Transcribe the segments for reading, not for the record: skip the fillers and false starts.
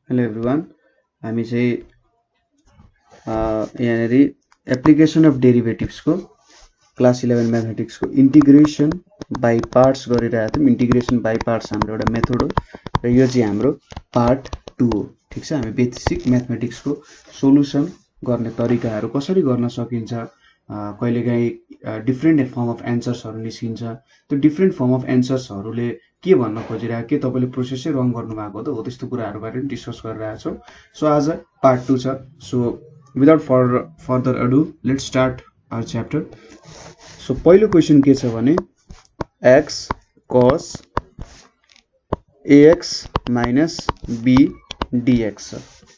Hello everyone हामी चाहिँ यहाँनिर एप्लिकेसन अफ डेरिभेटिभ्स को क्लास 11 मैथमेटिक्स को इंटीग्रेशन बाई पार्ट्स गरिरहेका थियौं। इंटीग्रेशन बाई पार्ट्स हाम्रो एउटा मेथड हो र यो चाहिँ हाम्रो पार्ट 2 हो। ठीक छ, हामी बेसिक मैथमेटिक्स को सोलुसन गर्ने तरिकाहरू कसरी गर्न सकिन्छ, कहिलेकाहीँ डिफ्रेन्ट फर्म अफ एन्सर्सहरू निस्किन्छ। त्यो डिफ्रेन्ट फर्म अफ एन्सर्सहरूले के भन्न खोजिरहेको, के तपाईँले प्रोसेसै रङ गर्नुभएको त हो, त्यस्तो कुराहरूबारे पनि डिस्कस गरिरहेको छौँ। सो आज पार्ट 2 छ। So without further ado let's start our chapter. So पहिलो क्वेसन के छ भने एक्स कस एएक्स माइनस बी डिएक्स छ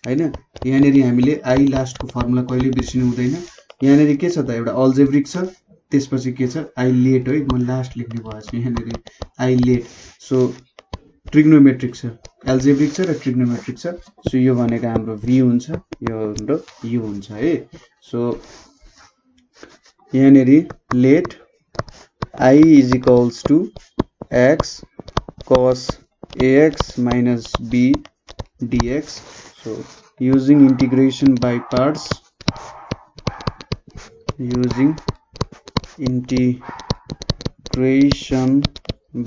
हैन। यहाँनिर हामीले आई लास्टको फर्मुला कहिले बिर्सिनु हुँदैन। यहाँनिर के छ त, एउटा अल्जेब्रिक छ, त्यसपछि के छ आई लेट है, म लास्ट लेख्ने भएछ यहाँनिर आई लेट। सो ट्रिग्नोमेट्रिक छ, एल्जेब्रिक छ र ट्रिग्नोमेट्रिक छ। सो यो भनेको हाम्रो v हुन्छ, यो हाम्रो u हुन्छ है। सो यहाँनिर let i is equals to x cos ax minus b dx. So using integration by parts, using integration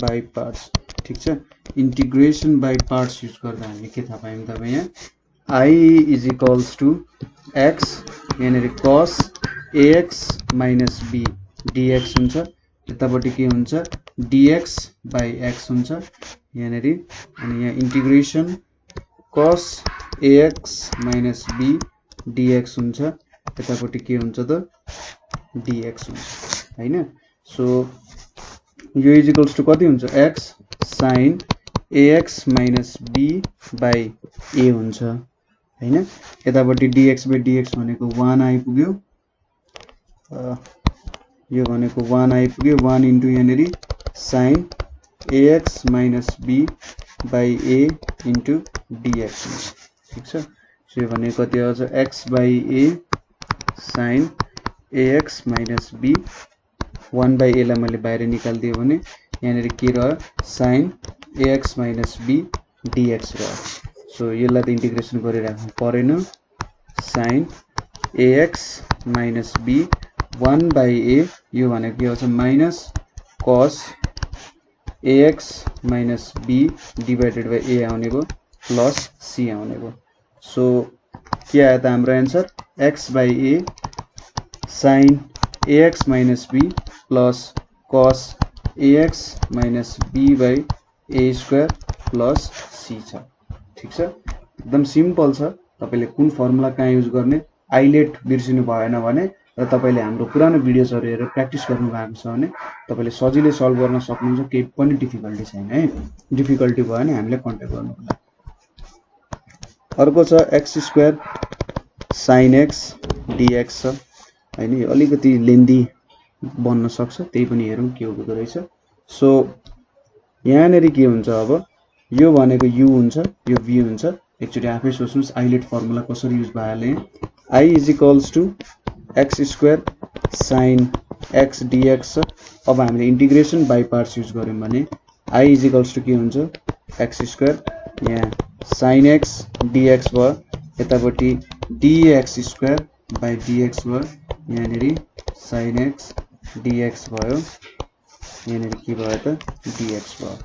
by parts, ठीक छ। इंटीग्रेशन बाई पार्ट्स यूज गर्दा हामी के थाहा पायौं त यहाँ i is equals to x यहाँनिर cos ax minus b dx हुन्छ, यतापट्टि के हुन्छ dx बाई x हुन्छ यहाँनिर, अनि यहाँ integration cos ax minus b dx हुन्छ, यतापट्टि के हुन्छ त dx हुन्छ हैन। सो यो इज इक्वल्स टु कति हुन्छ x sin ax minus b by a हुन्छ हैन। यतापट्टि dx बाई dx भनेको 1 आइपुग्यो, यो भनेको 1 आइपुग्यो, 1 इन्टु यहाँनिर sin ax minus b by a into dx हुन्छ, ठीक छ। सो यो भनेको कति आउँछ x by a sin ax minus b, 1 by a लाई मैले बाहिर निकालिदिएँ भने यहाँनिर के रह्यो sin ax minus b dx रह्यो। सो यसलाई त इन्टिग्रेसन गरिराख्नु परेन, sin ax minus b 1 by a, यो भनेको के आउँछ minus cos ax minus b divided by a आउने भयो प्लस c आउने भयो। सो के आयो त हाम्रो answer x by a sin ax minus b plus cos ax minus b by a square plus c छ, ठीक छ। एकदम सिम्पल छ। तपाईले कुन फर्मुला कहाँ युज गर्ने आइलेट बिर्सिनु भएन भने र तपाईले हाम्रो पुरानो भिडियोजहरु हेरेर प्र्याक्टिस गर्नु भएको छ भने तपाईले सजिलै सल्भ गर्न सक्नुहुन्छ, केही पनि डिफिकल्टी छैन है। डिफिकल्टी भयो भने हामीले कन्ट्याक्ट गर्नु होला। अर्को छ x square sin x dx छ हैन, यो अलिकति लेन्दी बन्न सक्छ, त्यही पनि हेरौं के हुँदो रहेछ। सो यहाँनेरि के हुन्छ, अब यो भनेको u हुन्छ, यो v हुन्छ। एकचोटी आफै सोच्नुस् आइलेट फर्मुला कसरी युज भइहाल्यो। i is equals to x square sin x dx छ। अब हामीले इंटीग्रेशन बाई पार्ट्स युज गर्यौं भने i इज इक्वल्स टु के हुन्छ x स्क्वायर यहाँ sin x dx भयो, यतापट्टि dx स्क्वायर बाई dx भयो, यहाँनेरि sin x dx भयो, यहाँनेरि के भयो त dx भयो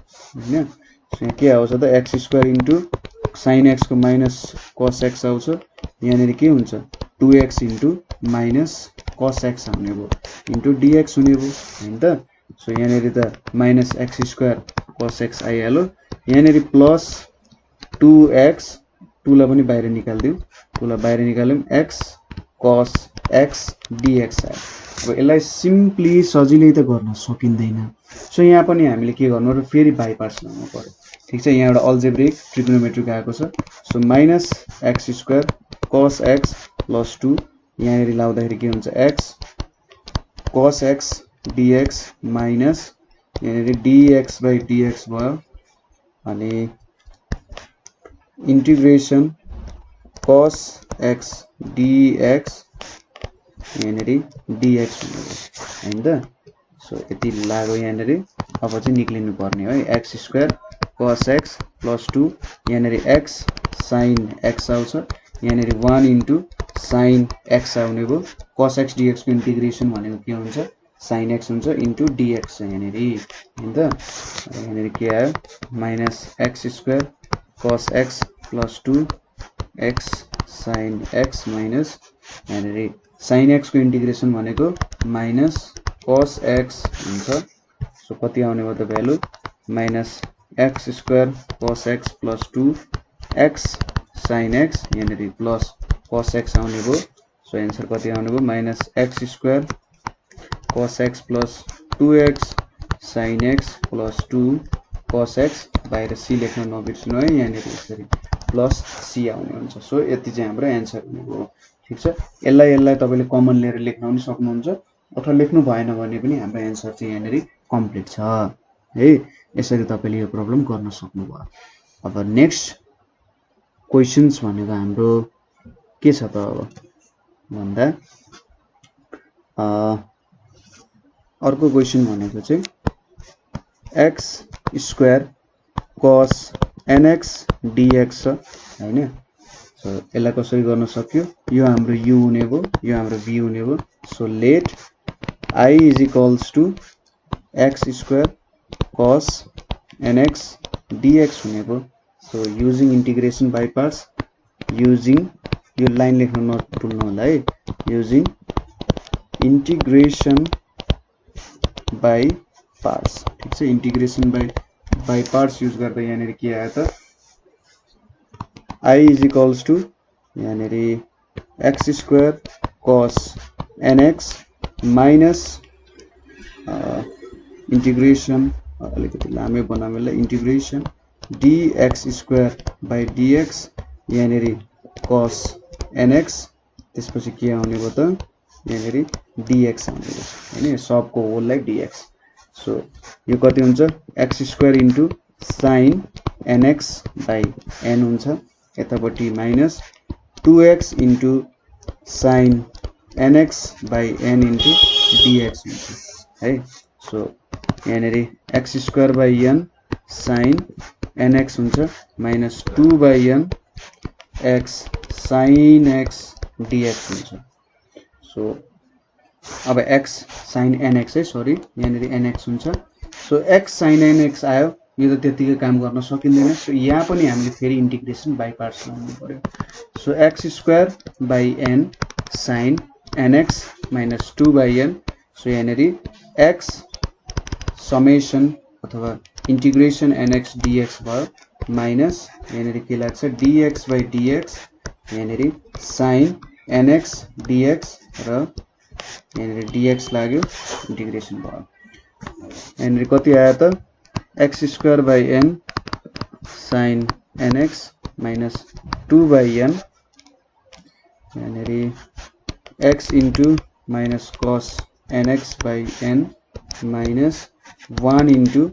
हैन। सो यहाँ के आउँछ त x square into sin x को माइनस cos x आउँछ, यहाँनेरि के हुन्छ 2x into minus cos x आउने भयो इन्टु dx हुने भयो हैन त। सो यहाँनेरि त minus x square cos x आइहाल्यो, यहाँनेरि प्लस 2x, 2 लाई पनि बाहिर निकाल्दियौ, 2 लाई बाहिर निकाल्यौं x cos x dx आयो। अब यसलाई सिम्पली सजिलै त गर्न सकिँदैन। सो यहाँ पनि हामीले के गर्नु र फेरि बाई पार्ट्स ल्याउनु पर्यो, ठीक छ। यहाँ एउटा अल्जेब्रिक ट्रिग्नोमेट्रिक आएको छ। So minus x square cos x plus 2, यहाँनेरि लाउँदाखेरि के हुन्छ x cos x dx minus यहाँनेरि dx बाई dx भयो, अनि इंटीग्रेशन cos x dx यहाँनेरि dx हुने भयो हैन त। सो यति लाग्यो यहाँनेरि। अब चाहिँ निक्लिनु पर्ने है x square cos x plus 2 यहाँनेरि x sin x आउँछ यहाँनेरि 1 into sin x आउने भयो cos x dx को इन्टिग्रेसन भनेको के हुन्छ sin x हुन्छ into dx यहाँनेरि हैन त यहाँनेरि के आयो minus x square cos x plus 2 x sin x minus यहाँनेरि sin x को इन्टिग्रेसन भनेको minus cos x हुन्छ सो कति आउने भयो त value minus x square cos x plus 2 x sin x यहाँनेरि plus cos x आउने भयो सो आन्सर कति आउने भयो minus x square cos x plus 2x sin x plus 2 cos x बाहिर c लेख्न नबिर्सनु है यहाँनेरि यसरी plus c आउने हुन्छ सो यति चाहिँ हाम्रो आन्सर हुने भयो ठीक छ यसलाई तपाईले कमन लिएर लेख्न पनि सक्नुहुन्छ अथवा लेख्नु भएन भने पनि हाम्रो आन्सर चाहिँ यहाँनेरि कम्प्लिट छ है यसरी तपाईले यो प्रब्लम गर्न सक्नुभयो अब नेक्स्ट क्वेशन्स भनेको हाम्रो के छ त अब भन्दा अर्को क्वेशन भनेको चाहिँ x square cos nx dx छ हैन सो यसलाई कसरी गर्न सक्यो यो हाम्रो u हुने भयो यो हाम्रो v हुने भयो so let I is equals to x square cos nx dx हुने भयो so using integration by parts using यो लाइन लेख्न नभुल्नु होला है युजिङ इंटीग्रेशन बाय पार्ट्स ठीक छ इंटीग्रेशन बाय पार्ट्स युज गर्दा यहाँनेरि के आयो त I is equals to यहाँनेरि x square cos nx minus integration अलिकति लामै बनामेला integration dx square by dx यहाँनेरि cos nx त्यसपछि के आउने भयो त यहाँनेरि dx आउने भयो हैन सबको होललाई dx सो यो कति हुन्छ x square into sin nx by n हुन्छ यतापटि minus 2x into sin nx by n into dx हुन्छ है सो यहाँनेरि x square by n sin nx हुन्छ minus 2 by n x sin x dx हुन्छ so अब x sin nx है sorry यहाँनेरि nx हुन्छ सो x sin nx आयो यो त त्यतिकै काम गर्न सकिँदैन सो यहाँ पनि हामीले फेरि इंटीग्रेशन बाइ पार्ट्स लाउनु पर्यो so x square by n sin nx minus 2 by n so यहाँनेरि x समेसन अथवा इंटीग्रेशन nx dx भयो माइनस यहाँनेरि के लाग्छ dx by dx यहाँनेरि sin nx dx र यहाँनेरि dx लाग्यो इंटीग्रेशन भयो यहाँनेरि कति आयो त x square by n sin nx minus 2 by n यहाँनेरि x into minus cos nx by n minus 1 into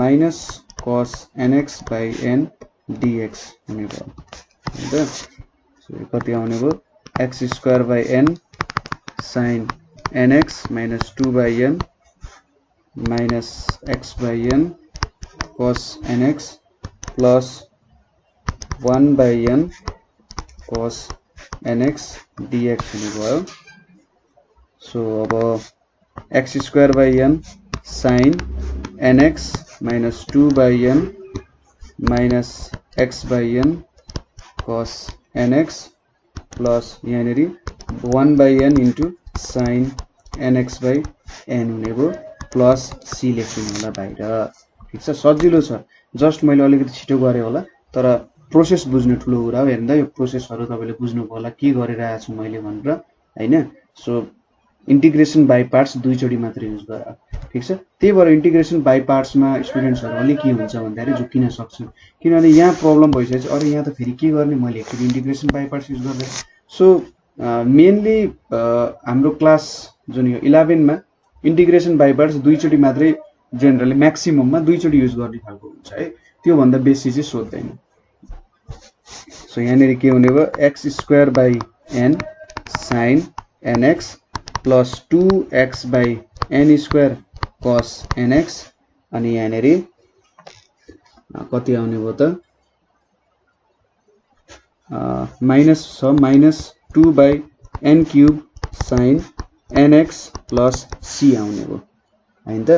minus cos nx by n dx हुने भयो हैन त सो कति आउने भयो x square by n sin nx minus 2 by n minus x by n cos nx plus 1 by n cos nx dx हुने भयो so अब x square by n sin nx minus 2 by n minus x by n cos nx plus यहाँनेरि 1 by n into sin nx by n हुने भयो plus c लेख्नु होला बाहिर ठीक छ सजिलो छ जस्ट मैले अलिकति छिटो गरे होला तर प्रोसेस बुझ्नु ठुलो कुरा हो हेर्दा यो प्रोसेसहरु तपाईले बुझ्नु होला के गरिरहेको छु मैले भनेर हैन सो इंटीग्रेशन बाइ पार्ट्स दुई चोटी मात्र युज गर ठीक छ त्यही भएर इंटीग्रेशन बाइ पार्ट्स मा स्टुडेन्ट्सहरु अलि के हुन्छ भन्दाखेरि झुकिन सक्छ किनभने यहाँ प्रब्लम भइसकेछ अरे यहाँ त फेरि के गर्ने मैले एकचोटी इंटीग्रेशन बाइ पार्ट्स युज गर्दै सो मेनली हाम्रो क्लास जुन यो 11 मा इंटीग्रेशन बाइ पार्ट्स दुई चोटी मात्रै जनरली म्याक्सिमम मा दुई चोटी युज गर्ने खालको हुन्छ है त्यो भन्दा बेसी चाहिँ सोध्दैन सो यहाँनेरि के हुने भयो x square by n sin nx plus 2x by n square cos nx अनि यहाँनेरि कति आउने भयो त माइनस छ -2 by n cube sin nx plus c आउने हो हैन त।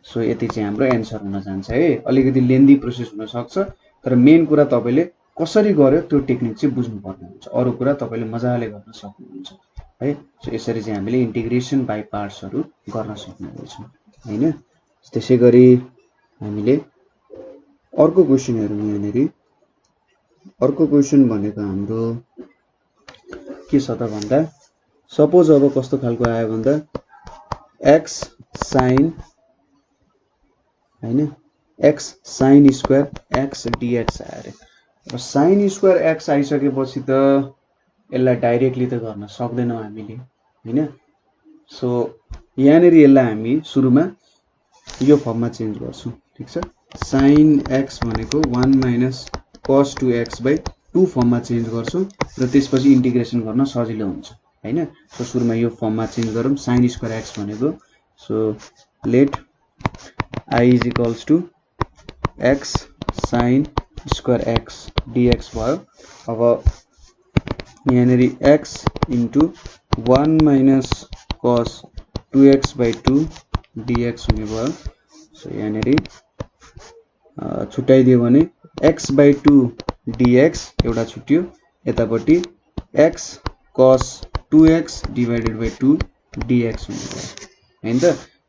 सो यति चाहिँ हाम्रो एन्सर हुन जान्छ है। अलिकति लेन्दी प्रोसेस हुन सक्छ तर मेन कुरा तपाईले कसरी गर्यो त्यो टेक्निक चाहिँ बुझ्नु पर्ने हुन्छ, अरु कुरा तपाईले मजाले गर्न सक्नुहुन्छ है। सो यसरी चाहिँ हामीले इन्टिग्रेसन बाइ पार्ट्सहरु गर्न सक्नुहुन्छ हैन। त्यसैगरी हामीले अर्को क्वेशन हेरौँ यहाँनेरि। अर्को क्वेशन भनेको हाम्रो के छ त भन्दा सपोज अब कस्तो खालको आयो भन्दा x sin हैन x sin square x dx आयो रे। अब sin स्क्वायर x आइसकेपछि त यसलाई डाइरेक्टली त गर्न सक्दैनौं हामीले हैन। सो यहाँनेरि यसलाई हामी सुरुमा यो फर्ममा चेन्ज गर्छौं, ठीक छ। sin x भनेको 1 minus cos 2x/2 फर्ममा चेन्ज गर्छौं र त्यसपछि इन्टिग्रेसन गर्न सजिलो हुन्छ हैन। सो सुरुमा यो फर्ममा चेन्ज गरौँ। sin स्क्वायर x भनेको so let I is equals to x sin square x dx भयो। अब यहाँनेरि x into 1 minus cos 2x/2 dx हुने भयो। सो यहाँनेरि छुट्याइदियो भने x/2 dx एउटा छुट्यो, यतापट्टि x cos 2x divided by 2 dx हुने भयो हैन त।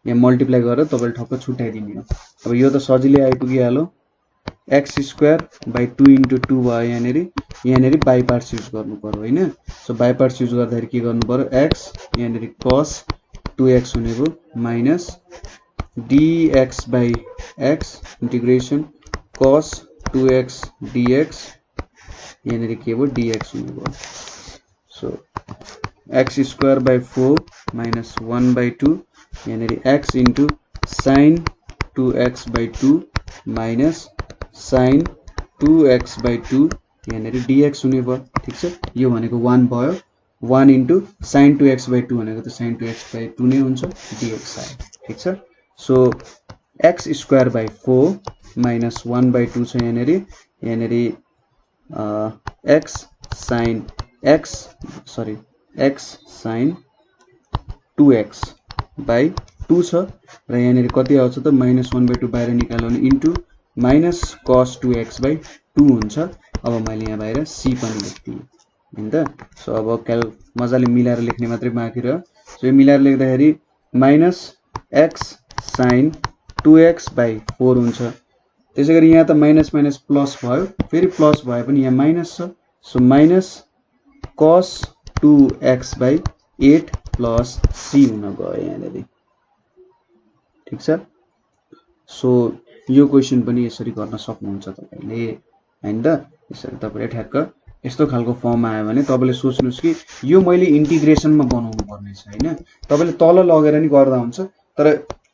यहाँ मल्टिप्लाई गरेर तपाईले ठक्क छुट्याइदिनु हो। अब यो त सजिलै आइपुगिहाल्यो, x स्क्वायर by 2 into 2 भयो यहाँनेरि। यहाँनेरि बाइ पार्ट्स युज गर्नु पर्यो हैन। सो बाइ पार्ट्स युज गर्दाखेरि के गर्नु पर्यो, x यहाँनेरि cos 2x हुने भयो minus dx by x integration cos 2x dx यहाँनेरि के भयो dx हुने भयो। So x square by 4 minus 1/2 यहाँनेरि x into sin 2x/2 minus sin 2x/2 यहाँनेरि dx हुने भयो, ठीक छ। यो भनेको 1 भयो, 1 into sin 2x/2 भनेको त sin 2x/2 नै हुन्छ, dx आयो, ठीक छ। So x square by 4 minus 1/2 छ यहाँनेरि। यहाँनेरि x sin 2x by 2 छ र यहाँनेरि कति आउँछ त -1/2 बाहिर निकाल्यो भने इन्टु माइनस cos 2x/2 हुन्छ। अब मैले यहाँ बाहिर c पनि लेख्दिए हैन त। सो अब मजाले मिलाएर लेख्ने मात्रै बाँकी रह्यो। सो यो मिलाएर लेख्दाखेरि माइनस x sin 2x/4 हुन्छ। त्यसैगरी यहाँ त माइनस माइनस प्लस भयो, फेरि प्लस भए पनि यहाँ माइनस छ। So minus cos 2x/8 plus c हुन गयो यहाँनेरि, ठीक छ। सो यो क्वेशन पनि यसरी गर्न सक्नुहुन्छ तपाईले हैन त। यसरी तपाईले ठ्याक्क यस्तो खालको फर्म आयो भने तपाईले सोच्नुस् कि यो मैले इन्टिग्रेसनमा बनाउनु पर्ने छ हैन। तपाईले तल लगेर नि गर्दा हुन्छ तर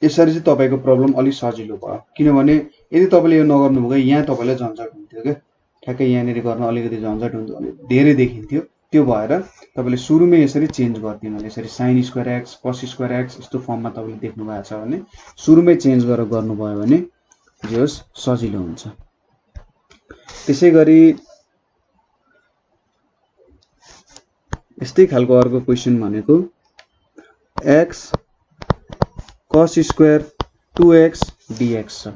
यसरी चाहिँ तपाईको प्रब्लम अलि सजिलो भयो, किनभने यदि तपाईले यो नगर्नु भयो यहाँ तपाईलाई झन्झट हुन्थ्यो के। ठ्याक्कै यहाँनेरि गर्न अलिकति झन्झट हुन्थ्यो, अलि धेरै देखिन्थ्यो। त्यो भएर तपाईले सुरुमै यसरी चेन्ज गर्दिनु भने यसरी sin square x cos square x यस्तो फर्ममा तपाईले देख्नु भएको छ भने सुरुमै चेन्ज गरेर गर्नुभयो भने जे होस् सजिलो हुन्छ। त्यसैगरी यस्तै खालको अर्को क्वेशन भनेको x cos square 2x dx छ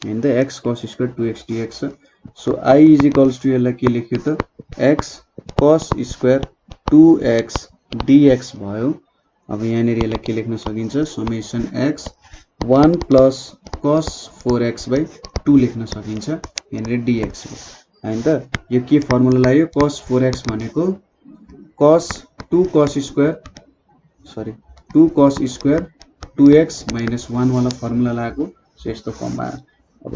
हैन त। x cos square 2x dx छ। So I is equals to यसलाई के लेख्यो त x cos square 2x dx भयो। अब यहाँनेरि यसलाई के लेख्न सकिन्छ, summation x 1 plus cos 4x/2 लेख्न सकिन्छ यहाँनेरि dx हैन त। यो के फर्मुला लाग्यो, cos 4x भनेको cos 2 cos square 2x minus 1 वाला फर्मुला लाग्यो। सो यस्तो फर्ममा अब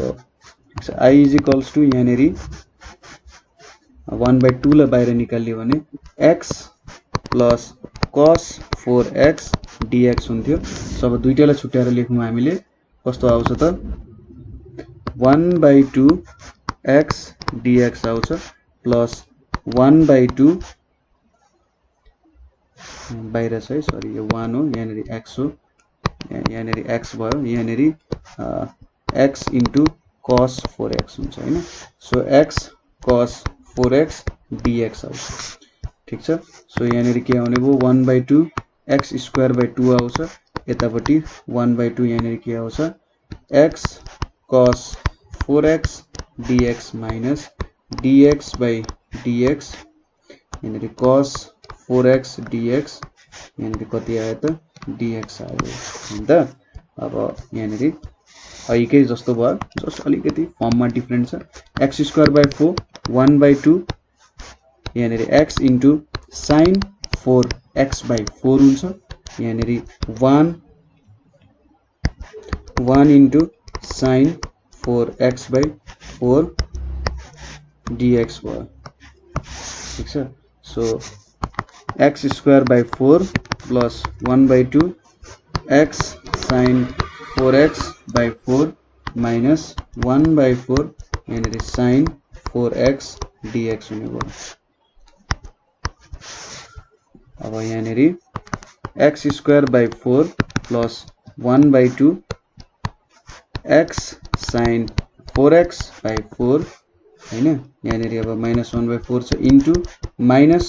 I इज इक्वल्स टु यहाँनेरि 1/2 लाई बाहिर निकाल्यो भने x plus cos 4x dx हुन्थ्यो। सो अब दुईटैलाई छुट्याएर लेख्नु हामीले कस्तो आउँछ त 1/2 x dx आउँछ प्लस 1/2 बाहिर छ है, सरी यो 1 हो, यहाँनेरि x हो, यहाँनेरि x भयो, यहाँनेरि x into cos 4x हुन्छ हैन। So x cos 4x dx आउँछ ठीक छ सो यहाँनेरि के आउने भयो 1/2 x स्क्वायर बाइ 2 आउँछ यतापट्टि 1/2 यहाँनेरि के आउँछ x cos 4x dx minus dx by dx यहाँनेरि cos 4x dx यहाँनेरि कति आयो त dx आयो हैन त अब यहाँनेरि अहिकै जस्तो भयो जस्ट अलिकति फर्ममा डिफरेन्ट छ x स्क्वायर बाइ 4 1/2 यहाँनेरि x into sin 4x by 4 हुन्छ यहाँनेरि 1 into sin 4x by 4 dx भयो ठीक छ so x square by 4 plus 1/2 x sin 4x by 4 minus 1/4 यहाँनेरि sin 4x dx हुने भयो अब यहाँनेरि x square by 4 plus 1/2 x sin 4x by 4 हैन यहाँनेरि अब माइनस 1/4 छ into minus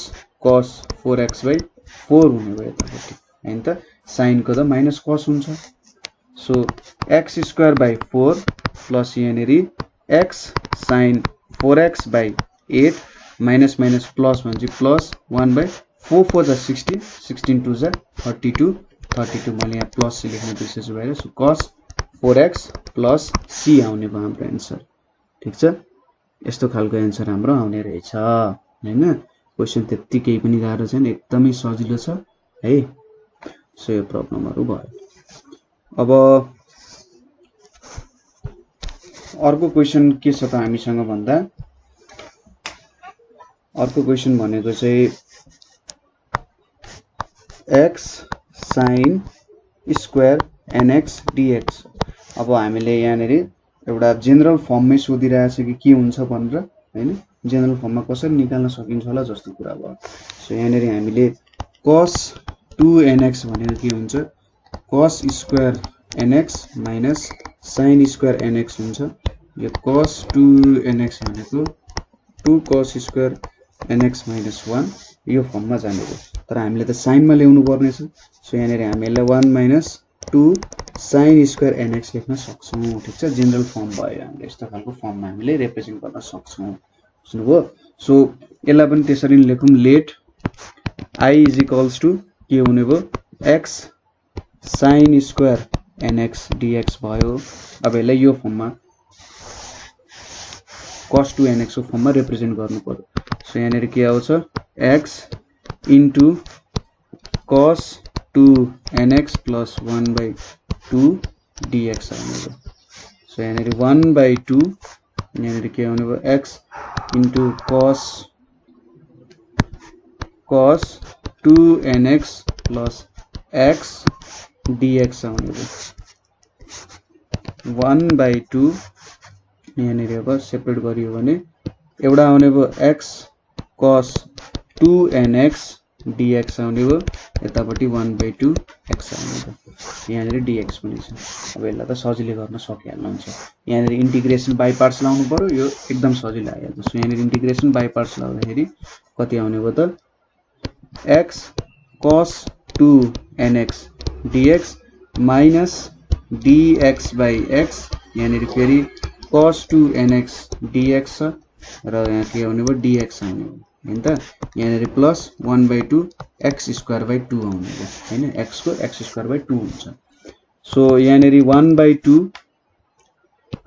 cos 4x by 4 हुने भयो यतापट्टि हैन त sin को त माइनस cos हुन्छ so x square by 4 plus यहाँनेरि x sin 4x by 8 minus minus plus भनेपछि प्लस 1/4 4 जा 60 16 2 जा 32 32 मैले यहाँ प्लस सी लेख्न बिर्सेछु भएर so cos 4x plus c आउने भयो हाम्रो आन्सर ठीक छ यस्तो खालको आन्सर हाम्रो आउने रहेछ हैन क्वेशन त्यति केही पनि गाह्रो छैन एकदमै सजिलो छ है सो यो प्रब्लमहरु भयो अब अर्को क्वेशन के छ त हामीसँग भन्दा अर्को क्वेशन भनेको चाहिँ x sin square nx dx अब हामीले यहाँनेरि एउटा जेनरल फर्ममै सोधिरहेछ कि के हुन्छ भनेर हैन जेनरल फर्ममा कसरी निकाल्न सकिन्छ होला जस्तो कुरा भयो सो यहाँनेरि हामीले cos 2nx भनेको के हुन्छ cos square nx minus sin square nx हुन्छ यो cos 2nx भनेको 2 cos स्क्वायर nx माइनस 1 यो फर्ममा जाने हो तर हामीले त साइनमा ल्याउनु पर्ने छ सो यहाँनेरि हामीले 1 माइनस 2 sin स्क्वायर nx लेख्न सक्छौं ठीक छ जेनरल फर्म भयो हामीले यस्तो खालको फर्ममा हामीले रिप्रेजेन्ट गर्न सक्छौं बुझ्नुभयो सो यसलाई पनि त्यसरी लेखौं let I is equals to K हुने भयो x sin square nx dx भयो अब यसलाई यो फर्ममा cos 2nx को फर्ममा रिप्रेजेन्ट गर्नु पर्यो सो यहाँनेरि के आउँछ x into cos 2nx plus 1/2 dx आउने भयो सो यहाँनेरि 1/2 यहाँनेरि के आउने भयो x into cos 2nx plus x dx आउने भयो 1/2 यहाँनेरि अब सेपरेट गरियो भने एउटा आउने भयो x cos 2nx dx आउने भयो यतापट्टि 1/2 x आउने भयो यहाँनेरि dx पनि छ अब यसलाई त सजिलै गर्न सकिहाल्नुहुन्छ यहाँनेरि इन्टिग्रेसन बाइ पार्ट्स लाउनु पर्यो यो एकदम सजिलो आइहाल्छ सो यहाँनेरि इन्टिग्रेसन बाइ पार्ट्स लाउँदाखेरि कति आउने भयो त x cos 2nx dx minus dx by x यहाँनेरि फेरि cos 2nx dx छ र यहाँ के आउने भयो dx आउने भयो हैन त यहाँनेरि प्लस 1/2 x स्क्वायर बाइ 2 आउने भयो हैन x को x स्क्वायर बाइ 2 हुन्छ सो यहाँनेरि 1/2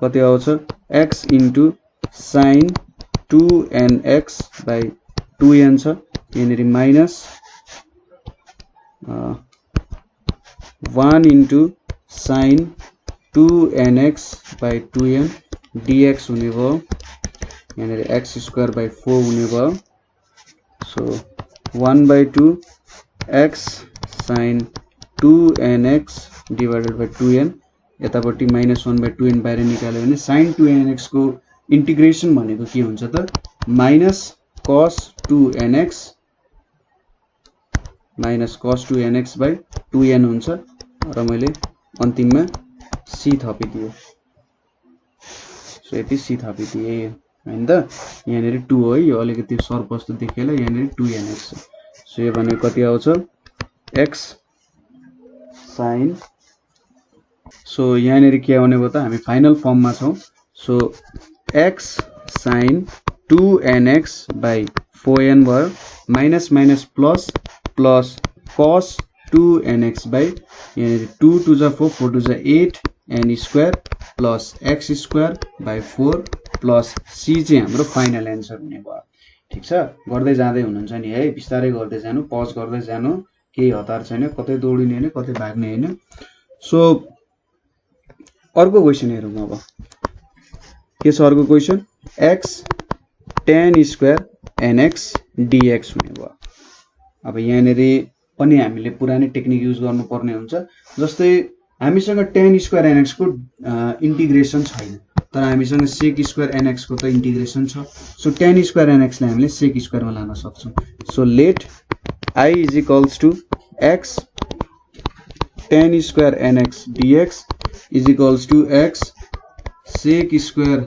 कति आउँछ x into sin 2nx by 2n छ यहाँनेरि minus 1 into sin 2nx by 2n dx हुने भयो यहाँनेरि x स्क्वायर बाइ 4 हुने भयो so 1/2 x sin 2nx divided by 2n यतापट्टि माइनस 1/2n बाहिर निकाल्यो भने sin 2nx को इन्टिग्रेसन भनेको के हुन्छ त minus cos 2nx minus cos 2nx by 2n हुन्छ र मैले अन्तिममा c थपिदिए सो यति c थपिदिए हैन त यहाँनेरि 2 हो यो अलिकति सर्पस्तो देखिएला यहाँनेरि 2nx सो यो भनेको कति आउँछ x sin सो यहाँनेरि के आउने भयो त हामी फाइनल फर्ममा छौं so x sin 2nx by 4n भयो minus minus plus plus cos 2nx by यहाँनेरि 2 2 जा 4 4 2 जा 8 n square plus x square by 4 plus c चाहिँ हाम्रो फाइनल एन्सर हुने भयो ठीक छ गर्दै जाँदै हुनुहुन्छ नि है बिस्तारै गर्दै जानु पज गर्दै जानु केही हतार छैन कतै दौडिने हैन कतै भाग्ने हैन सो अर्को क्वेशन हेरौँ अब के छ अर्को question x tan square nx dx हुने भयो अब यहाँनेरि पनि हामीले पुरानै टेक्निक युज गर्नुपर्ने हुन्छ जस्तै हामीसँग tan स्क्वायर nx को इन्टिग्रेसन छैन तर हामीसँग sec स्क्वायर nx को त इन्टिग्रेसन छ सो tan स्क्वायर nx लाई हामीले sec स्क्वायर मा लान सक्छौं so let I is equals to x tan square nx dx is equals to x sec square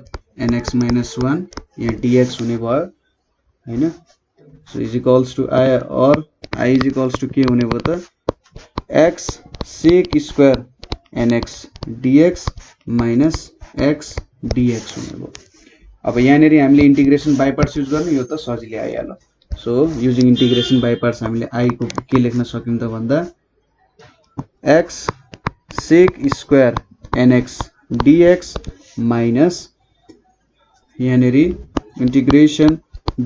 nx minus 1 यहाँ dx हुने भयो हैन so is equals to I or I is equals to के हुने भयो त x sec square nx dx minus x dx हुने भयो अब यहाँनेरि हामीले इन्टिग्रेसन बाइ पार्ट्स युज गर्ने यो त सजिलै आइहाल्यो so using integration by parts हामीले I को के लेख्न सकिन्छ त भन्दा x sec square nx dx minus यहाँनेरि इन्टिग्रेसन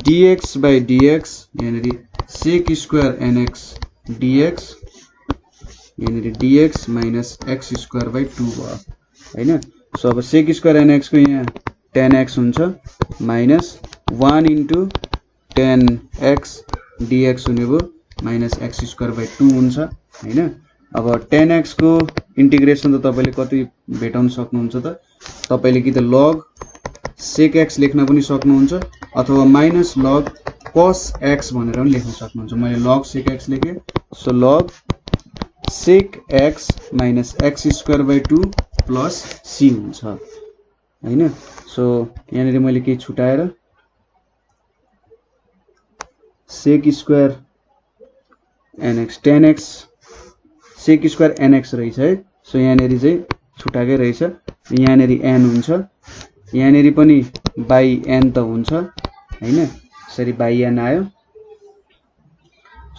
dx by dx यहाँनेरि sec स्क्वायर nx dx यहाँनेरि dx minus x square by 2 भयो हैन सो अब sec स्क्वायर nx को यहाँ tan x हुन्छ minus 1 into tan x dx हुने भयो minus x स्क्वायर by 2 हुन्छ हैन अब tan x को इन्टिग्रेसन त तपाईले कति भेटाउन सक्नुहुन्छ त तपाईले कि त log sec x लेख्न पनि सक्नुहुन्छ अथवा minus log cos x भनेर पनि लेख्न सक्नुहुन्छ मैले log sec x लेखे so log sec x minus x square by 2 plus c हुन्छ हैन सो यहाँनेरि मैले के छुटाएर sec square nx tan x sec square nx रहेछ है सो यहाँनेरि चाहिँ छुटाकै रहेछ यहाँनेरि n हुन्छ यहाँनेरि पनि by n त हुन्छ हैन यसरी by n आयो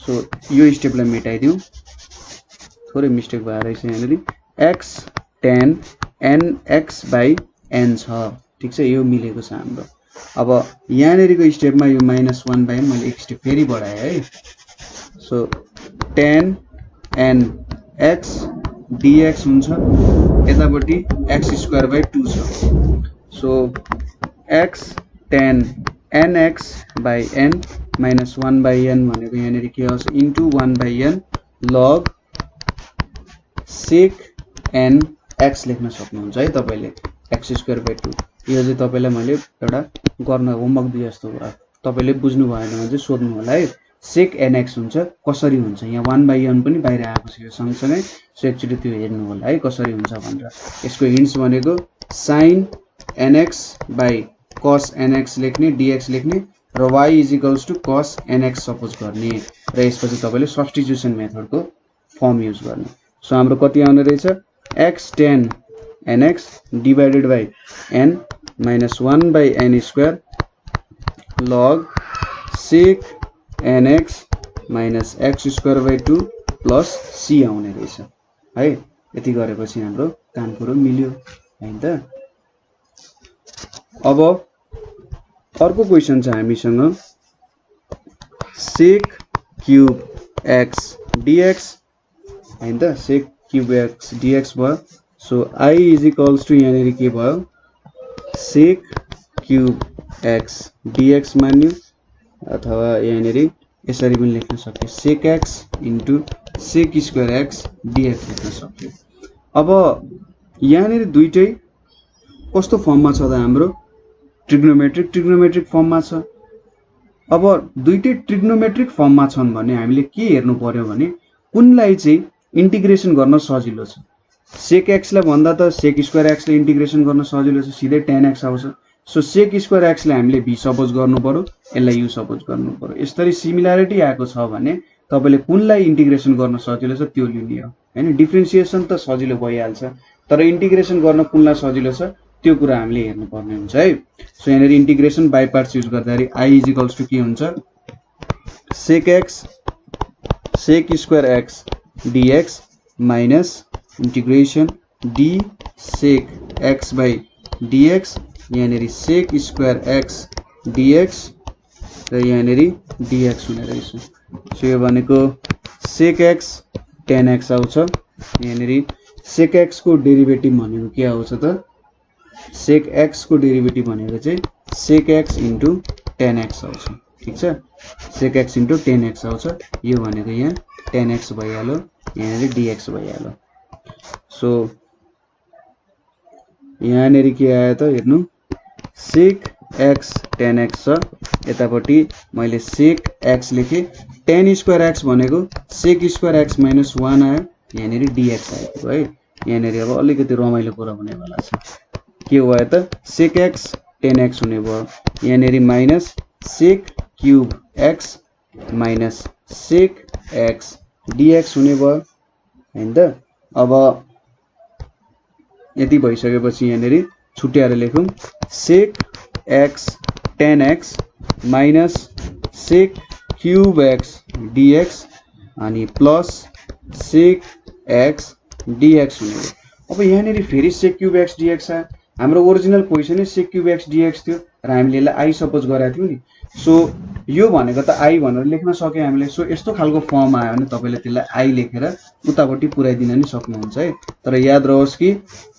सो यो स्टेपलाई मेटाइदिउ थोरै मिस्टेक भएर रहेछ यहाँनेरि x tan nx by n छ ठीक छ यो मिलेको छ हाम्रो अब यहाँनेरिको स्टेपमा यो -1 by n मैले एक स्टेप फेरि बढाए है सो tan nx dx हुन्छ यतापटि x स्क्वायर by 2 छ so x tan nx by n minus 1 by n भनेको यहाँनेरि के आउँछ into 1 by n log sec n x लेख्न सक्नुहुन्छ है तपाईले x स्क्वायर by 2 यो चाहिँ तपाईलाई मैले एउटा गर्न होमवर्क दिए जस्तो भयो तपाईले बुझ्नु भएन भने चाहिँ सोध्नु होला है sec nx हुन्छ कसरी हुन्छ यहाँ 1 by n पनि बाहिर आएको छ यो सँगसँगै सो एक्चुअली त्यो हेर्नु होला है कसरी हुन्छ भनेर यसको हिन्ट्स भनेको sin nx by cos nx लेख्ने dx लेख्ने र y is equals to cos nx suppose गर्ने र यसपछि तपाईले सब्स्टिट्युसन मेथडको फर्म युज गर्ने सो हाम्रो कति आउने रहेछ x tan nx divided by n minus 1 by n square log sec nx minus x square by 2 plus c आउने रहेछ है यति गरेपछि हाम्रो काम पुरो मिल्यो हैन त अब अर्को क्वेशन छ हामीसँग sec cube x dx हैन त sec cube x dx भयो so I is equals to यहाँनेरि के भयो sec cube x dx मान्यो अथवा यहाँनेरि यसरी पनि लेख्न सक्यो sec x into sec square x dx लेख्न सक्यो अब यहाँनेरि दुईटै कस्तो फर्ममा छ त हाम्रो ट्रिग्नोमेट्रिक फर्ममा छ अब दुईटै ट्रिग्नोमेट्रिक फर्ममा छन् भने हामीले के हेर्नु पर्यो भने कुनलाई चाहिँ इन्टिग्रेसन गर्न सजिलो छ sec x लाई भन्दा त sec स्क्वायर x ले इन्टिग्रेसन गर्न सजिलो छ सिधै tan x आउँछ सो सेक स्क्वायर एक्सले हामीले v सपोज गर्नु पर्यो, यसलाई u सपोज गर्नु पर्यो। यसरी सिमिलरिटी आएको छ भने तपाईले कुनलाई इन्टिग्रेसन गर्न सजिलो छ त्यो लिने हो हैन। डिफरेन्सिएसन त सजिलो भइहाल्छ, तर इन्टिग्रेसन गर्न कुनलाई सजिलो छ त्यो कुरा हामीले हेर्नु पर्ने हुन्छ है। सो यहाँ इन्टिग्रेसन बाइ पार्ट्स युज गर्दाखेरि i इक्वल्स टु के हुन्छ, sec X sec square X dx minus integration d sec x by dx, यहाँ सेक स्क्वायर एक्स dx र यहाँ dx हुने रहेछ। सो यो भनेको सेक एक्स tan x आउँछ, यहाँ सेक एक्स को डेरिभेटिभ भनेको के आउँछ त, सेक एक्स को डेरिभेटिभ भनेको चाहिँ सेक एक्स इन्टु tan x आउँछ। ठीक छ, सेक एक्स इन्टु tan x आउँछ, यो भनेको यहाँ tan x भइहाल्यो, यहाँ dx भइहाल्यो। सो यहाँ के आयो त हेर्नु, सेक एक्स tan x छ, यतापट्टि मैले सेक एक्स लेखेँ, tan स्क्वायर एक्स भनेको सेक स्क्वायर एक्स माइनस 1 आयो, यहाँ dx आयो है। यहाँ अब अलिकति रमाइलो कुरा हुनेवाला छ, के भयो त सेक एक्स tan x हुने भयो, यहाँ minus sec cube x minus sec x dx हुने भयो हैन त। अब यति भइसकेपछि यहाँ छुट्याएर लेखौं, sec x tan x minus sec cube x dx अनि प्लस सेक एक्स dx हुने भयो। अब यहाँ फेरि सेक क्यूब एक्स dx आयो, हाम्रो ओरिजिनल क्वेसन सेक क्यूब एक्स dx थियो र हामीले यसलाई i सपोज गरेका थियौं नि। सो यो भनेको त i भनेर लेख्न सक्यो हामीले। सो यस्तो खालको फर्म आयो भने तपाईले त्यसलाई i लेखेर उतापट्टि पुर्याइदिन नि सक्नुहुन्छ है, तर याद रहोस् कि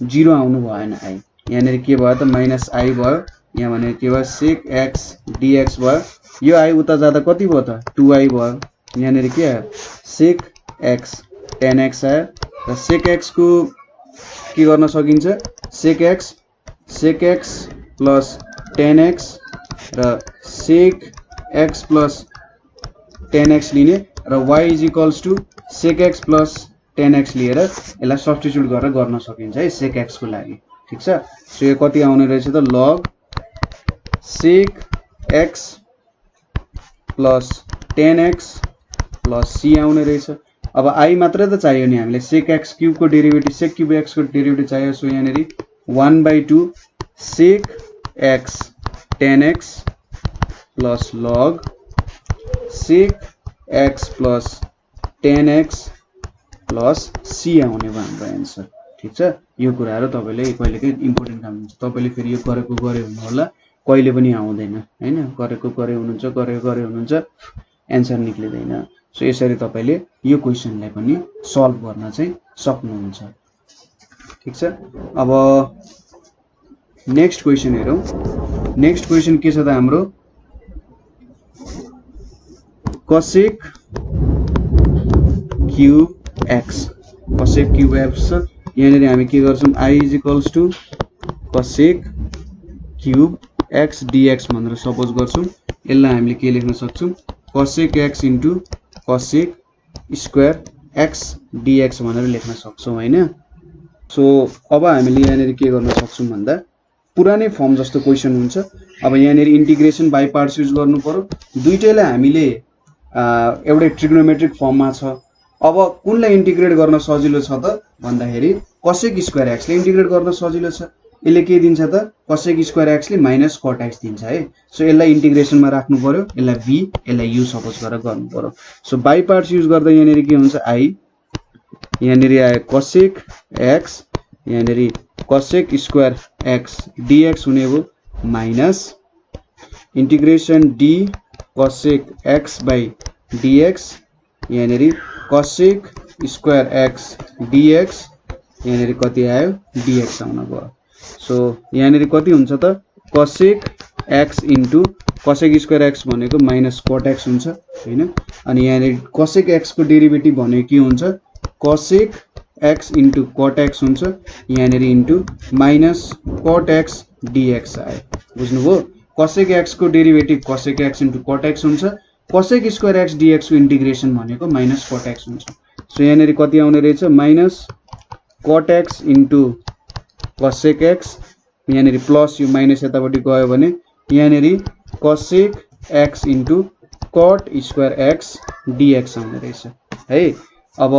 0 आउनु भएन i। यहाँ के भयो त माइनस i भयो, यहाँ भने के भयो सेक एक्स dx भयो, यो i उता जाँदा कति भयो त 2i भयो, यहाँ के आयो सेक एक्स tan x आयो र सेक एक्स को के गर्न सकिन्छ, sec x plus tan x र sec x plus tan x लिने र y is equals to sec x plus tan x लिएर यसलाई सब्स्टिट्युट गरेर गर्न सकिन्छ है सेक एक्स को लागि। ठीक छ, सो यो कति आउने रहेछ त log sec x plus tan x plus c आउने रहेछ। अब i मात्रै त चाहियो नि हामीले, सेक एक्स क्यूब को डेरिभेटिभ सेक क्यूब एक्स को डेरिभेटिभ चाहियो। सो यहाँ 1/2 sec x tan x plus log sec x plus tan x plus c आउने भयो हाम्रो एन्सर। ठीक छ, यो कुराहरु तपाईले कहिलेकै इम्पोर्टेन्ट काम हुन्छ, तपाईले फेरि यो गरेको गरे हुनु होला, कहिले पनि आउँदैन हैन, गरेको गरे हुनुहुन्छ, गरेको गरे हुनुहुन्छ, एन्सर निक्लिदैन। सो यसरी तपाईले यो क्वेशनलाई पनि सल्भ गर्न चाहिँ सक्नुहुन्छ। ठीक छ, अब नेक्स्ट क्वेशन हेरौं। नेक्स्ट क्वेशन के छ त हाम्रो, cosec cube X, cosec cube X छ। यहाँ हामी के गर्छौं, i is equals to cosec cube x dx भनेर सपोज गर्छौं। यसलाई हामीले के लेख्न सक्छौं, cosec X into cosec square X dx भनेर लेख्न सक्छौं हैन। सो अब हामीले यहाँ के गर्न सक्छौं भन्दा पुरानै फर्म जस्तो क्वेशन हुन्छ। अब यहाँ इन्टिग्रेसन बाइ पार्ट्स युज गर्नु पर्यो, दुईटैलाई हामीले एउटै ट्रिग्नोमेट्रिक फर्ममा छ। अब कुनलाई इन्टिग्रेट गर्न सजिलो छ त भन्दाखेरि कोसेक स्क्वायर एक्स ले इन्टिग्रेट गर्न सजिलो छ। यसले के दिन्छ त, कोसेक स्क्वायर एक्स ले माइनस कट एक्स दिन्छ है। सो यसलाई इन्टिग्रेसनमा राख्नु पर्यो, यसलाई v यसलाई u सपोज गरेर गर्नु पर्यो। सो बाइ पार्ट्स युज गर्दा यहाँ के हुन्छ, i यहाँ आयो कोसेक एक्स, यहाँ कोसेक स्क्वायर एक्स dx हुने भयो minus integration d cosec x by dx, यहाँ कोसेक स्क्वायर एक्स dx, यहाँ कति आयो dx आउन भयो। सो यहाँ कति हुन्छ त, cosec X into cosec square x भनेको माइनस कट एक्स हुन्छ हैन, अनि यहाँ कोसेक एक्स को डेरिभेटिभ भनेको के हुन्छ, cosec X into cut x हुन्छ, यहाँ into minus cut x dx आयो। बुझ्नुभयो, कोसेक एक्स को derivative cosec X into cut x हुन्छ, कोसेक स्क्वायर एक्स dx को इन्टिग्रेसन भनेको माइनस कट एक्स हुन्छ। सो यहाँ कति आउने रहेछ, minus cut x into cosec x यहाँनेरि प्लस यो माइनस यतापट्टि गयो भने यहाँनेरि cosec x into cot square x dx आउने रहेछ है। अब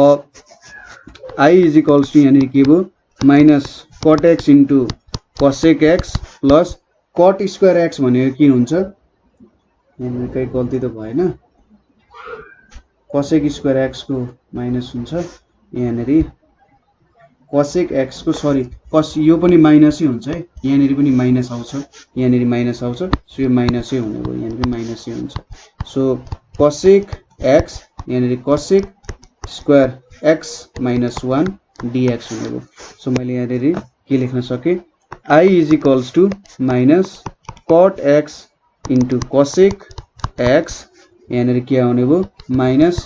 I इज इक्वल्स टु यहाँनेरि के भयो minus cot x into cosec x plus cot square x भनेको के हुन्छ यहाँनेरि कहीँ गल्ती त भएन cosec स्क्वायर x को माइनस हुन्छ यहाँनेरि cosec x को सरी cos यो पनि माइनसै हुन्छ है यहाँनेरि पनि माइनस आउँछ यहाँनेरि माइनस आउँछ सो यो माइनसै हुने भयो यहाँनेरि माइनसै हुन्छ सो cosec x यहाँनेरि cosec square x minus 1 dx हुने भयो। सो मैले यहाँनेरि के लेख्न सके I is equals to minus cot x into cosec x यहाँनेरि के आउने भयो minus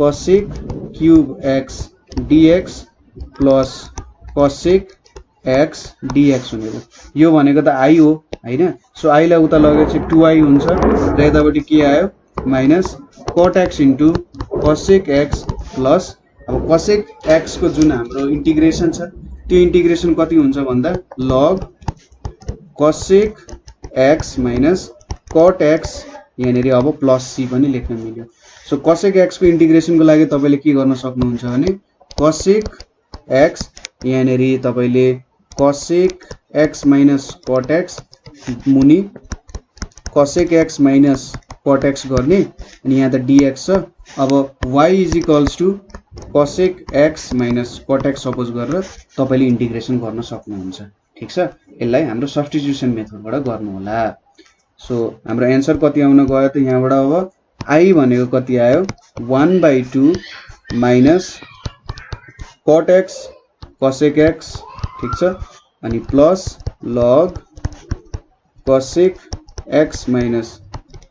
cosec cube x dx plus cosec x dx हुने भयो। यो भनेको त I हो हैन सो I लाई उता लगेपछि 2I हुन्छ र यतापट्टि के आयो minus cot x into cosec x plus अब cosec x को जुन हाम्रो इन्टिग्रेसन छ त्यो इन्टिग्रेसन कति हुन्छ भन्दा log cosec x minus cot x यहाँनेरि अब प्लस c पनि लेख्न मिल्यो। सो cosec x को इन्टिग्रेसन को लागि तपाईले के गर्न सक्नुहुन्छ भने cosec x यहाँनेरि तपाईले cosec x minus cot x मुनि cosec x minus cot x गर्ने अनि यहाँ त dx छ। अब y is equals to cosec x minus cot x suppose गरेर तपाईले इन्टिग्रेसन गर्न सक्नुहुन्छ ठीक छ। यसलाई हाम्रो सब्स्टिट्युसन मेथडबाट गर्नु होला। सो हाम्रो आन्सर कति आउन गयो त यहाँबाट अब I भनेको कति आयो 1/2 minus cot x cosec x ठीक छ अनि plus log cosec x minus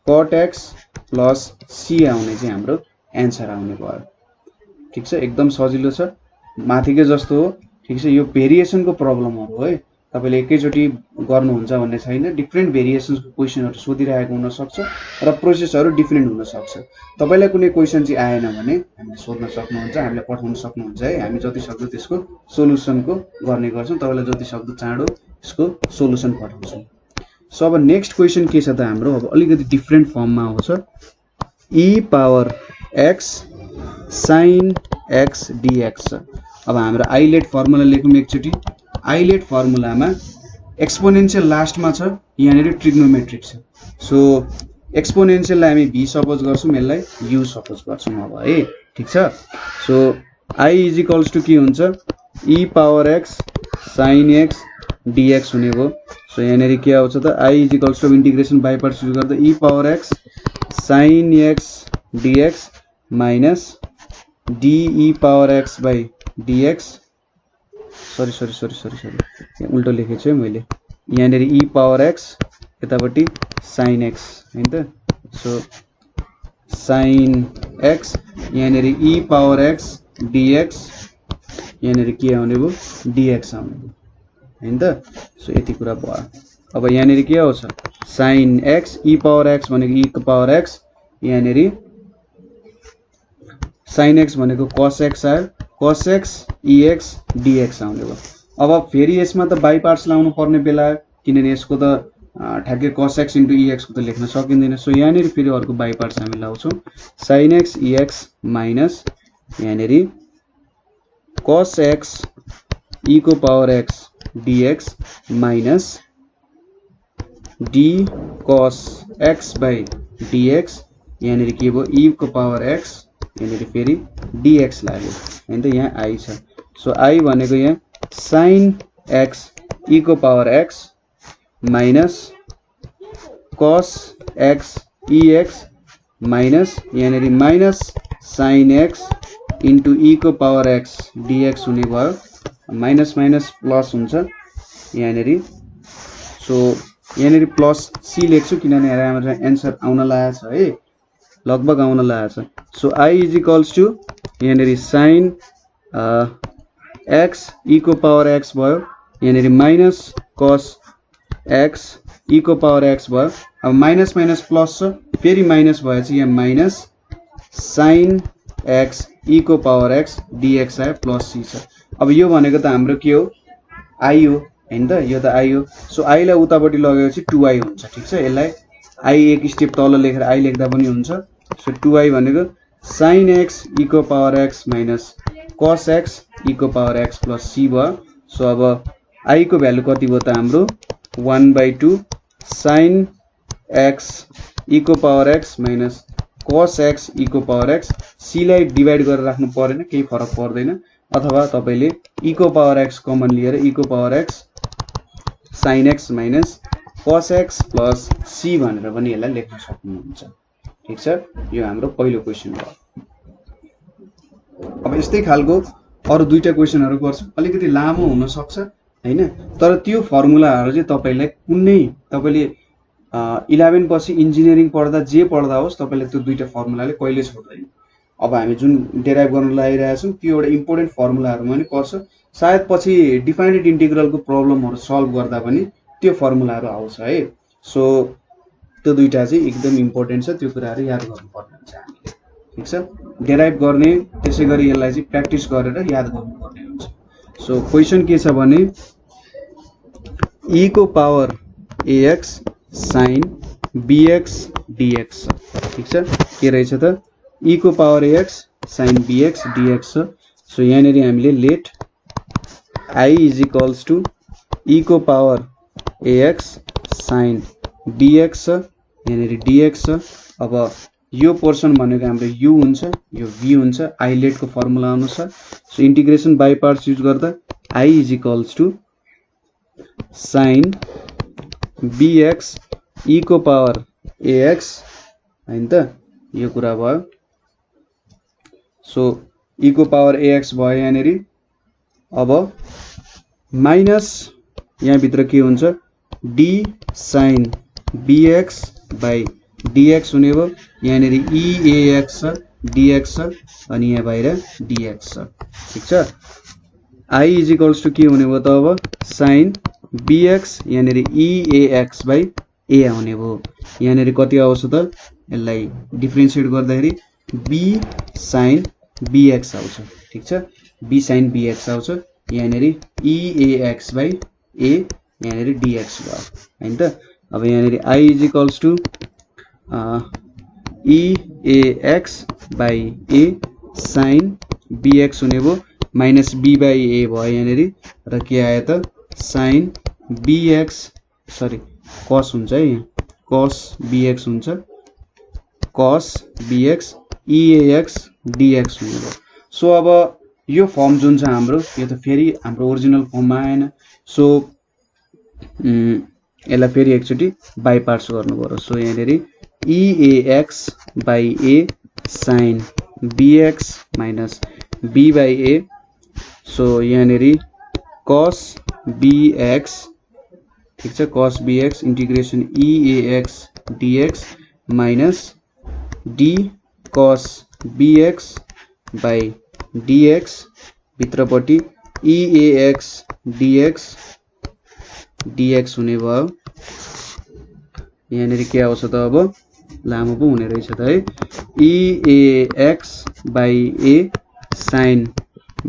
cot x plus c आउने चाहिँ हाम्रो आन्सर आउने भयो ठीक छ। एकदम सजिलो छ माथिकै जस्तो हो ठीक छ। यो भेरिएसन को प्रब्लमहरु है तपाईले एकैचोटी गर्नुहुन्छ भन्ने छैन डिफरेन्ट भेरिएसन्स को क्वेशनहरु सोधिरहेको हुन सक्छ र प्रोसेसहरु डिफरेन्ट हुन सक्छ। तपाईलाई कुनै क्वेशन चाहिँ आएन भने हामीले सोध्न सक्नुहुन्छ हामीले पठाउन सक्नुहुन्छ है हामी जति सक्दो त्यसको सोलुसन को गर्ने गर्छौं तपाईलाई जति सक्दो चाँडो यसको सोलुसन पठाउँछौं। सो अब नेक्स्ट क्वेशन के छ त हाम्रो अब अलिकति डिफरेन्ट फर्ममा आउँछ e power x sin x dx। अब हाम्रो आइलेट फर्मुला लेखौं एकचोटी आइलेट फर्मुलामा एक्सपोनेन्शियल लास्टमा छ यहाँनेरि ट्रिग्नोमेट्रिक छ। सो एक्सपोनेन्शियललाई हामी v सपोज गर्छौं यसलाई u सपोज गर्छौं अब है ठीक छ। So I is equals to के हुन्छ e power x sin x dx हुने भयो। सो यहाँनेरि के आउँछ त I is equals to integration by parts use गर्दा e power x sin x dx minus de power x by dx sorry यहाँ उल्टो लेखेको छु है मैले यहाँनेरि e पावर x यतापट्टि sin x हैन त। सो sin x यहाँनेरि e पावर x dx यहाँनेरि के आउने भयो dx आउने भयो हैन त। सो यति कुरा भयो। अब यहाँनेरि के आउँछ sin x e power x भनेको e को पावर x यहाँनेरि sin x भनेको cos x आयो cos x ex dx आउने भयो। अब फेरि यसमा त बाइ पार्ट्स लाउनु पर्ने बेला किनभने यसको त ठ्याक्कै cos x इन्टु ex को त लेख्न सकिँदैन। सो यहाँनेरि फेरि अर्को बाइ पार्ट्स हामी लाउँछौं sin x ex माइनस यहाँनेरि cos x e को power x dx minus d cos x by dx यहाँनेरि के भयो e को पावर x यहाँनेरि फेरि dx लाग्यो हैन त यहाँ I छ। सो I भनेको यहाँ sin x e को power x minus cos x ex minus यहाँनेरि minus sin x into e को पावर x dx हुने भयो माइनस माइनस प्लस हुन्छ यहाँनेरि। सो यहाँनेरि प्लस c लेख्छु किनभने हाम्रो आन्सर आउन लागेको छ है लगभग आउन लागेको छ। So I is equals to यहाँनेरि sin x e को पावर x भयो यहाँनेरि माइनस cos x e को पावर x भयो। अब माइनस माइनस प्लस छ फेरि माइनस भएपछि यहाँ माइनस sin x e को पावर x dx आयो प्लस c छ। अब यो भनेको त हाम्रो के हो I हो हैन त, यो त आई हो। सो आई लाई उतापट्टि लगेपछि 2i हुन्छ। ठिक छ, यसलाई आई एक स्टेप तल लेखेर आई लेख्दा पनि हुन्छ। सो 2i भनेको sin x e को power x minus cos x e को पावर x प्लस c भयो। सो अब आई को भ्यालु कति भयो त हाम्रो 1/2 sin x e को power x minus cos x e को पावर x। c लाई डिभाइड गरेर राख्नु परेन, केही फरक पर्दैन, अथवा तपाईले e को पावर x कमन लिएर e को power x sin x minus cos x plus c भनेर पनि यसलाई लेख्न सक्नुहुन्छ। ठीक छ, यो हाम्रो पहिलो क्वेशन भयो। अब यस्तै खालको अरु दुईटा क्वेशनहरु गर्छौं, अलिकति लामो हुन सक्छ हैन, तर त्यो फर्मुलाहरु चाहिँ तपाईलाई कुनै तपाईले 11 पछि इन्जिनियरिङ पढ्दा जे पढ्दा होस् तपाईले त्यो दुईटा फर्मुलाले कहिले छोड्दैन। अब हामी जुन डेराइभ गर्न लागिरहेका छौं त्यो एउटा इम्पोर्टेन्ट फर्मुलाहरुमा पनि पर्छ, सायद पछि डिफाइनेट इन्टिग्रलको प्रब्लमहरु सल्भ गर्दा पनि त्यो फर्मुलाहरु आउँछ है। सो त्यो दुईटा चाहिँ एकदम इम्पोर्टेन्ट छ, त्यो कुराहरु याद गर्नुपर्ने हुन्छ हामीले। ठीक छ, डेराइभ गर्ने त्यसैगरी यसलाई चाहिँ प्र्याक्टिस गरेर याद गर्नुपर्ने हुन्छ। सो क्वेशन के छ भने e को power ax sin bx dx। ठीक छ, के रहेछ त e को power ax sin bx dx छ। सो यहाँनेरि हामीले let I is equals to e को पावर ax sin dx छ, यहाँनेरि dx छ। अब यो पोर्सन भनेको हाम्रो u हुन्छ, यो v हुन्छ आइलेट को फर्मुला अनुसार। So integration by parts use गर्दा I is equals to sin bx e को पावर ax हैन त, यो कुरा भयो। सो e को पावर ax भयो यहाँनेरि। अब माइनस यहाँ भित्र के हुन्छ d sin bx by dx हुने भयो, यहाँनेरि eax छ dx छ अनि यहाँ बाहिर dx छ। ठीक छ, I is equals to K हुने भयो त अब sin bx यहाँनेरि eax बाइ a आउने भयो। यहाँनेरि कति आउँछ त, यसलाई डिफरेन्शिएट गर्दाखेरि b sin bx आउँछ। ठीक छ, b sin bx आउँछ, यहाँनेरि eax बाइ a यहाँनेरि dx भयो हैन त। अब यहाँनेरि I is equals to eax by a sin bx हुने भयो, माइनस b बाइ a भयो यहाँनेरि, र के आयो त sin bx सरी cos हुन्छ है, यहाँ cos bx हुन्छ, cos bx eax dx हुने भयो। सो अब यो फर्म जुन छ हाम्रो, यो त फेरि हाम्रो ओरिजिनल फर्ममा आएन। सो यसलाई फेरि एकचोटि बाइ पार्ट्स गर्नु पर्यो। सो यहाँनेरि eax by a sin bx minus b by a। So यहाँनेरि cos bx, ठीक छ, cos bx integration eax dx minus d cos bx by dx भित्रपट्टि eax dx dx हुने भयो। यहाँनेरि के आउँछ त, अब लामो पो हुने रहेछ त है, eax by a sin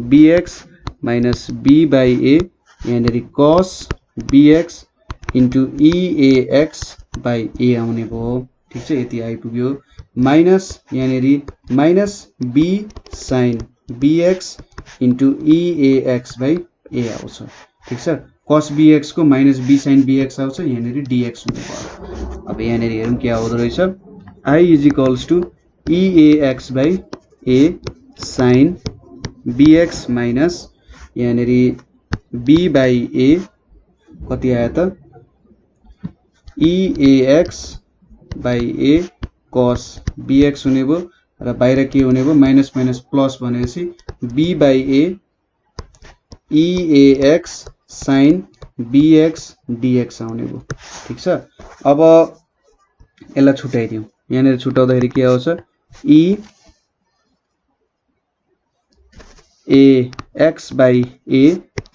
bx minus b by a, यहाँनेरि cos bx into eax by a आउने भयो। ठीक छ, यति आइपुग्यो, माइनस यहाँनेरि minus b sin bx into eax by a आउँछ। ठीक छ, cos bx को माइनस b sin bx आउँछ, यहाँनेरि dx हुने भयो। अब यहाँनेरि हेरौँ के आउँदो रहेछ, I is equals to eax by a sin bx minus यहाँनेरि b बाइ a कति आयो त eax by a cos bx हुने भयो, र बाहिर के हुने भयो माइनस माइनस प्लस भनेपछि b by a eax sin bx dx आउने भयो। ठीक छ, अब यसलाई छुट्याइदिउँ, यहाँनेरि छुट्याउँदाखेरि के आउँछ eax by a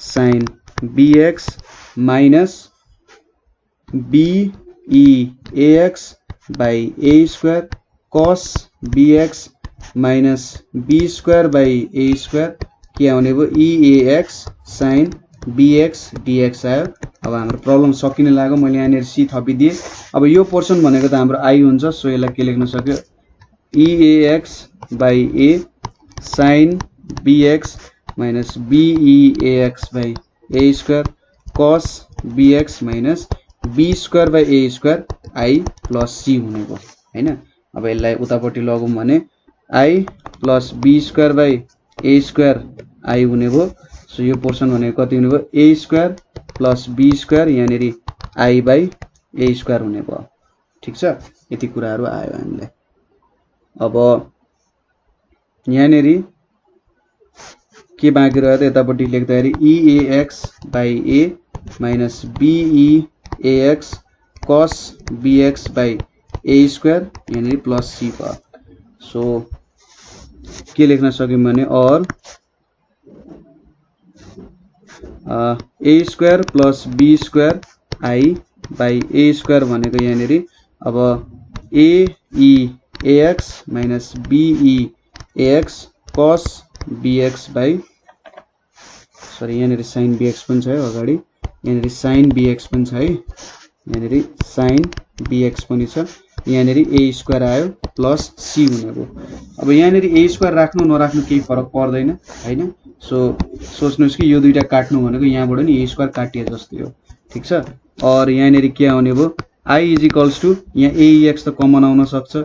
sin bx minus beax by a square cos bx minus b स्क्वायर बाइ a स्क्वायर के आउने भयो eax sin bx dx आयो। अब हाम्रो प्रब्लम सकिन लाग्यो, मैले यहाँनिर c थपिदिए। अब यो पोर्सन भनेको त हाम्रो i हुन्छ, सो यसलाई के लेख्न सक्यो eax/a sin bx minus beax/a square cos bx minus b square by a square i plus c हुने भयो हैन। अब यसलाई उतापट्टि लगौं भने i plus b square by a square i हुने भयो। सो यो पोर्सन भनेको कति हुने भयो a square plus b square यहाँनेरि i by a square हुने भयो। ठीक छ, यति कुराहरु आयो हामीलाई। अब यहाँनेरि के बाँकी रह्यो त यतापट्टि लेख्दाखेरि eax/a minus beax cos bx by a square यहाँनेरि प्लस c भयो। सो के लेख्न सक्यौं भने और a square plus b square i by a square भनेको यहाँनेरि अब aeax minus beax cos bx by sorry यहाँनेरि sin bx पनि छ है अगाडि, यहाँनेरि sin bx पनि छ है, यहाँनेरि sin bx पनि छ, यहाँनेरि a स्क्वायर आयो प्लस c हुने भयो। अब यहाँनेरि a स्क्वायर राख्नु नराख्नु केही फरक पर्दैन हैन। सो सोच्नुस् कि यो दुईटा काट्नु भनेको यहाँबाट नि a स्क्वायर काटिए जस्तै हो। ठीक छ, और यहाँनेरि के आउने भयो i इज इक्वल्स टु यहाँ aex त कमन आउन सक्छ,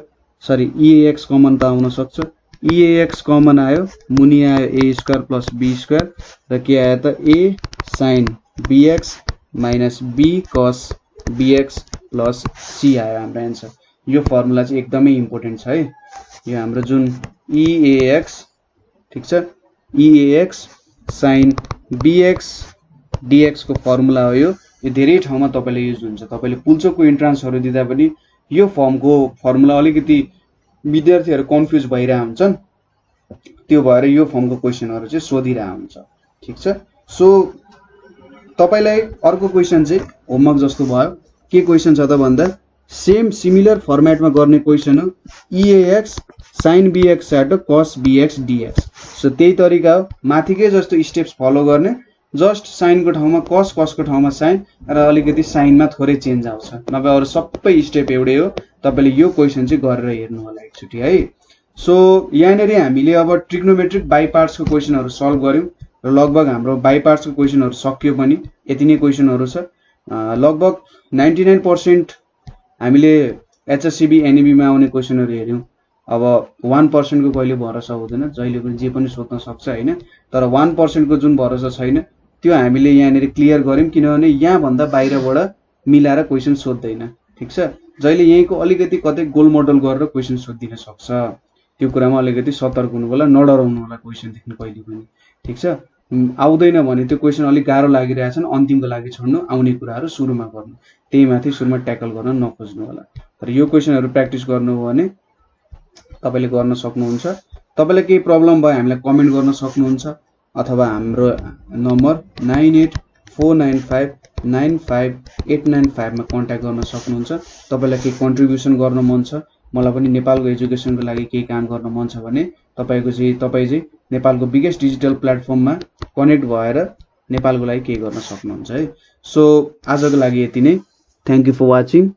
सरी eax कमन त आउन सक्छ, eax कमन आयो, मुनि आयो a square plus b square र के आयो त a sin bx minus b cos bx plus c आयो हाम्रो आन्सर। यो फर्मुला चाहिँ एकदमै इम्पोर्टेन्ट छ है। यो हाम्रो जुन eax ठीक छ, eax sin bx dx को फर्मुला हो। यो धेरै ठाउँमा तपाईले युज हुन्छ। तपाईले पुल्चोकको इन्ट्रान्सहरु दिँदा पनि यो फर्मको फर्मुला अलिकति विद्यार्थीहरु कन्फ्युज भइरा हुन्छन्, त्यो भएर यो फर्मको क्वेशनहरु चाहिँ सोधिरा हुन्छ। ठीक छ, सो तपाईलाई अर्को क्वेशन चाहिँ होमवर्क जस्तो भयो। के क्वेशन छ त भन्दा सेम सिमिलर फर्मेटमा गर्ने क्वेशन हो eax sin bx cos bx dx। So त्यही तरिका हो, माथिकै जस्तो स्टेप्स फलो गर्ने, जस्ट साइन को ठाउँमा कस, कस को ठाउँमा साइन र अलिकति साइनमा थोरै चेन्ज आउँछ, नभए अरु सबै स्टेप एउटै हो। तपाईले यो क्वेशन चाहिँ गरेर हेर्नु होला एकचोटी है। सो यहाँनेरि हामीले अब ट्रिग्नोमेट्रिक बाइ पार्ट्स को क्वेशनहरु सल्भ गर्यौं र लगभग हाम्रो बाइ पार्ट्स को क्वेशनहरु सकियो पनि। यति नै क्वेशनहरु छ। लगभग 99% हामीले एचएससीबी एनईबी मा आउने क्वेशनहरु हेर्यौं। अब 1% को कहिले भरोसा हुँदैन, जहिले पनि जे पनि सोध्न सक्छ हैन, तर 1% को जुन भरोसा छैन त्यो हामीले यहाँनेरि क्लियर गर्यौं, किनभने यहाँ भन्दा बाहिरबाट मिलाएर क्वेशन सोध्दैन। ठीक छ, जहिले यहीँको अलिकति कतै गोल मोडल गरेर क्वेशन सोधिन सक्छ, त्यो कुरामा अलिकति सतर्क हुनु होला, नडराउनु होला क्वेशन देख्न कहिले पनि। ठीक छ, आउँदैन भने त्यो क्वेशन अलि गाह्रो लागिरहेछन् अन्तिमको लागि छोड्नु, आउने कुराहरु सुरुमा गर्नु, त्यही माथि सुरुमा ट्याकल गर्न नखोज्नु होला। तर यो क्वेशनहरु प्र्याक्टिस गर्नु हो भने तपाईले गर्न सक्नुहुन्छ। तपाईलाई केही प्रब्लम भयो हामीलाई कमेन्ट गर्न सक्नुहुन्छ, अथवा हाम्रो नम्बर 9849595895 मा कन्ट्याक्ट गर्न सक्नुहुन्छ। तपाईलाई केही कन्ट्रिब्युसन गर्न मन छ, मलाई पनि नेपालको एजुकेसनको लागि केही काम गर्न मन छ भने तपाई चाहिँ नेपालको बिगेस्ट डिजिटल प्लेटफर्ममा कनेक्ट भएर नेपालको लागि केही गर्न सक्नुहुन्छ है। सो आजको लागि यति नै। Thank you for watching.